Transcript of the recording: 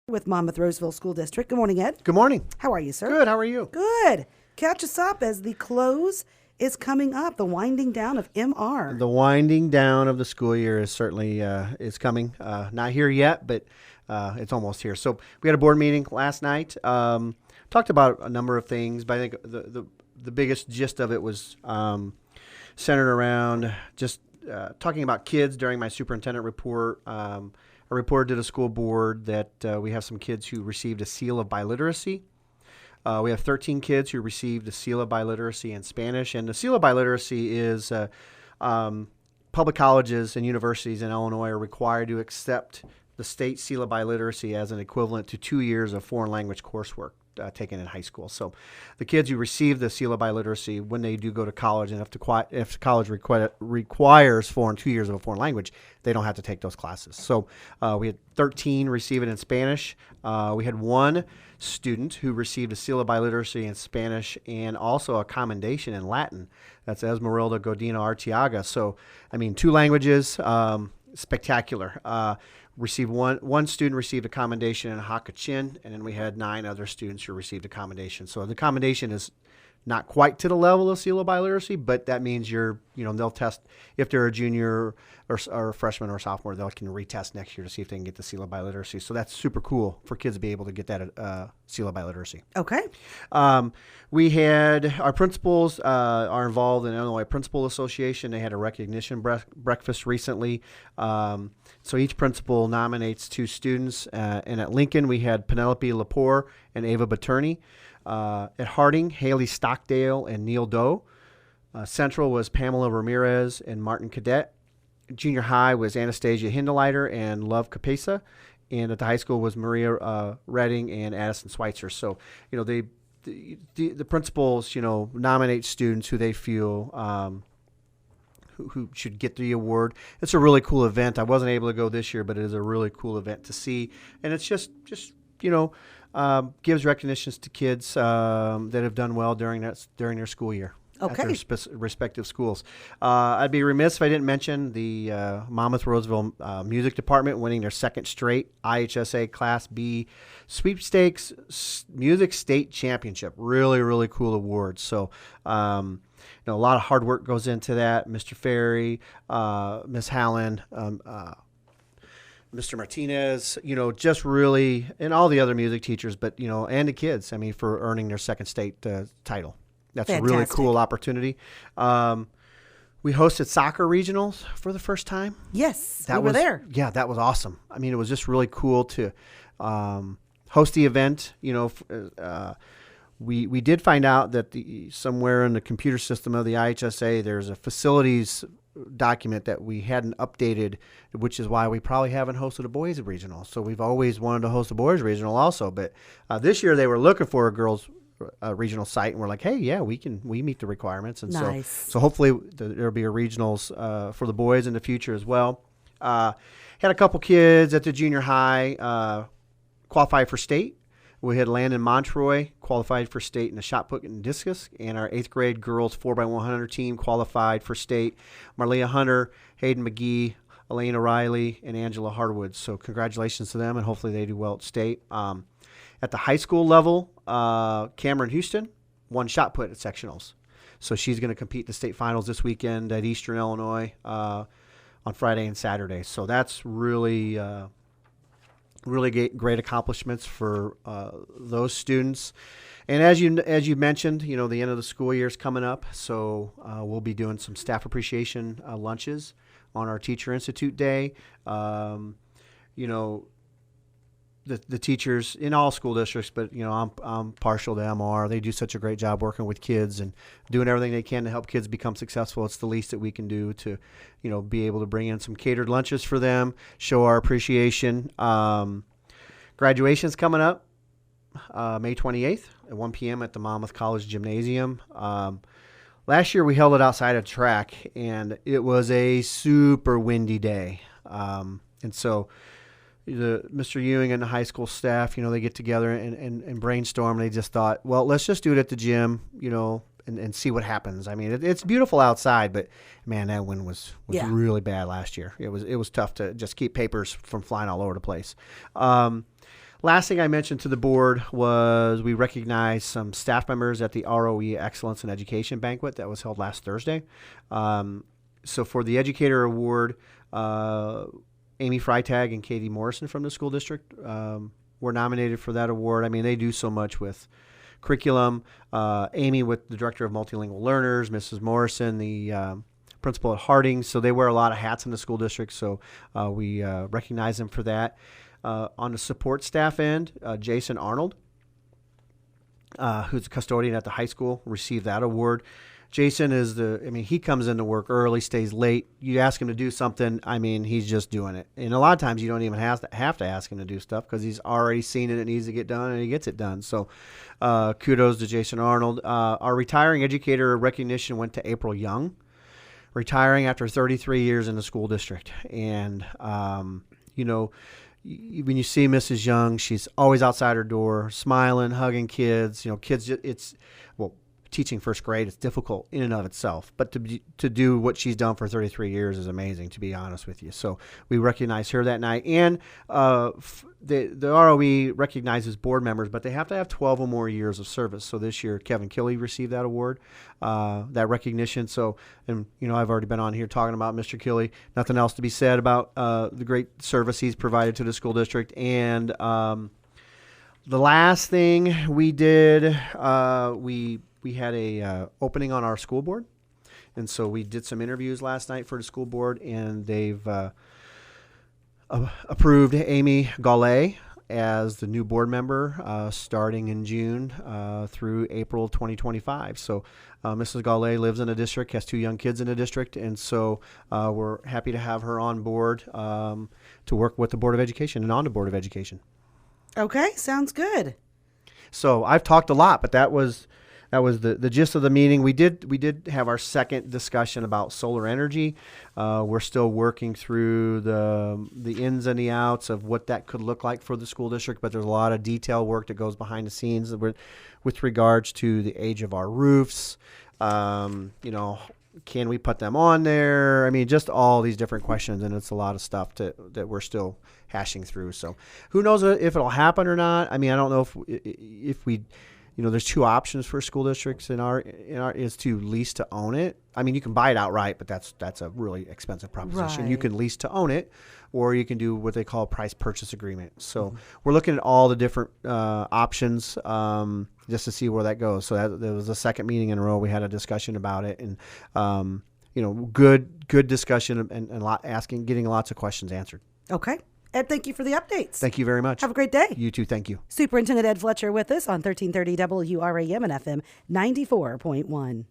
With Monmouth-Roseville School District. Good morning, Ed. Good morning. How are you, sir? Good. How are you? Good. Catch us up as the close is coming up, the winding down of MR. The winding down of the school year is certainly is coming. Not here yet, but it's almost here. So we had a board meeting last night. Talked about a number of things, but I think the biggest gist of it was centered around just talking about kids during my superintendent report. I reported to the school board that we have some kids who received a seal of biliteracy. We have 13 kids who received a seal of biliteracy in Spanish. And the seal of biliteracy is public colleges and universities in Illinois are required to accept the state seal of biliteracy as an equivalent to 2 years of foreign language coursework taken in high school. So the kids who receive the seal of biliteracy, when they do go to college, and if college requires 2 years of a foreign language, they don't have to take those classes. So we had 13 receive it in Spanish. We had one student who received a seal of biliteracy in Spanish and also a commendation in Latin. That's Esmeralda Godina Arteaga. So, I mean, 2 languages, spectacular. One student received a commendation in Hakachin, and then we had 9 other students who received a commendation. So the commendation is not quite to the level of seal of biliteracy, but that means they'll test if they're a junior or a freshman or sophomore. They can retest next year to see if they can get the seal of biliteracy. So that's super cool for kids to be able to get that seal of biliteracy. Okay. We had our principals are involved in Illinois Principal Association. They had a recognition breakfast recently. So each principal nominates 2 students. And at Lincoln, we had Penelope Lepore and Ava Baterni. At Harding, Haley Stockdale and Neil Doe. Central was Pamela Ramirez and Martin Cadet. Junior high was Anastasia Hindeleiter and Love Capesa. And at the high school was Maria Redding and Addison Schweitzer. So, the principals, nominate students who they feel who should get the award. It's a really cool event. I wasn't able to go this year, but it is a really cool event to see. And it's just gives recognitions to kids that have done well during their school year at their respective schools. I'd be remiss if I didn't mention the Monmouth-Roseville music department winning their 2nd straight IHSA Class B sweepstakes music state championship. Really, really cool award. So, a lot of hard work goes into that. Mr. Ferry, Miss Hallen, Mr. Martinez, just really, and all the other music teachers, but, and the kids, for earning their 2nd state title. That's Fantastic. A really cool opportunity. We hosted soccer regionals for the first time. Yes, we were there. Yeah, that was awesome. It was just really cool to host the event. We did find out that somewhere in the computer system of the IHSA, there's a facilities document that we hadn't updated, which is why we probably haven't hosted a boys regional. So we've always wanted to host a boys regional also, but this year they were looking for a girls regional site, and we're like, hey, yeah, we meet the requirements, and nice. So hopefully there'll be a regionals for the boys in the future as well. Had a couple kids at the junior high qualify for state. We had Landon Montroy qualified for state in the shot put and discus, and our 8th grade girls 4x100 team qualified for state. Marlia Hunter, Hayden McGee, Elena Riley, and Angela Hardwood. So congratulations to them, and hopefully they do well at state. At the high school level, Cameron Houston won shot put at sectionals. So she's going to compete in the state finals this weekend at Eastern Illinois on Friday and Saturday. So that's really great accomplishments for those students. And as you mentioned, the end of the school year is coming up, so we'll be doing some staff appreciation lunches on our Teacher Institute Day. The teachers in all school districts, but I'm partial to MR. They do such a great job working with kids and doing everything they can to help kids become successful. It's the least that we can do to, be able to bring in some catered lunches for them, show our appreciation. Graduation's coming up May 28th at 1 p.m. at the Monmouth College Gymnasium. Last year we held it outside of track, and it was a super windy day, and so Mr. Ewing and the high school staff, they get together and brainstorm. They just thought, well, let's just do it at the gym, and see what happens. It's beautiful outside, but man, that wind was really bad last year. It was tough to just keep papers from flying all over the place. Last thing I mentioned to the board was we recognized some staff members at the ROE Excellence in Education banquet that was held last Thursday. So for the Educator Award, Amy Freitag and Katie Morrison from the school district were nominated for that award. I mean, they do so much with curriculum. Amy with the Director of Multilingual Learners, Mrs. Morrison, the principal at Harding. So they wear a lot of hats in the school district, so we recognize them for that. On the support staff end, Jason Arnold, who's a custodian at the high school, received that award. Jason is he comes into work early, stays late. You ask him to do something, he's just doing it. And a lot of times you don't even have to ask him to do stuff because he's already seen it needs to get done, and he gets it done. So kudos to Jason Arnold. Our retiring educator recognition went to April Young, retiring after 33 years in the school district. And, when you see Mrs. Young, she's always outside her door, smiling, hugging kids. Teaching first grade, it's difficult in and of itself, but to do what she's done for 33 years is amazing, to be honest with you. So we recognize her that night. And the ROE recognizes board members, but they have to have 12 or more years of service. So this year, Kevin Killey received that award, that recognition. So, and I've already been on here talking about Mr. Killey. Nothing else to be said about the great service he's provided to the school district. And the last thing we did, we had a opening on our school board, and so we did some interviews last night for the school board, and they've approved Amy Gallet as the new board member starting in June through April 2025. So Mrs. Gallet lives in the district, has 2 young kids in the district, and so we're happy to have her on board to work with the Board of Education and on the Board of Education. Okay, sounds good. So I've talked a lot, but that was the gist of the meeting. We did have our second discussion about solar energy. We're still working through the ins and the outs of what that could look like for the school district, but there's a lot of detail work that goes behind the scenes with regards to the age of our roofs. Can we put them on there? Just all these different questions, and it's a lot of stuff that we're still hashing through. So who knows if it'll happen or not? I don't know if we. There's 2 options for school districts in our is to lease to own it. You can buy it outright, but that's a really expensive proposition. Right. You can lease to own it, or you can do what they call a price purchase agreement. So we're looking at all the different options just to see where that goes. So there was a second meeting in a row. We had a discussion about it, and good discussion and getting lots of questions answered. Okay. Ed, thank you for the updates. Thank you very much. Have a great day. You too. Thank you. Superintendent Ed Fletcher with us on 1330 WRAM and FM 94.1.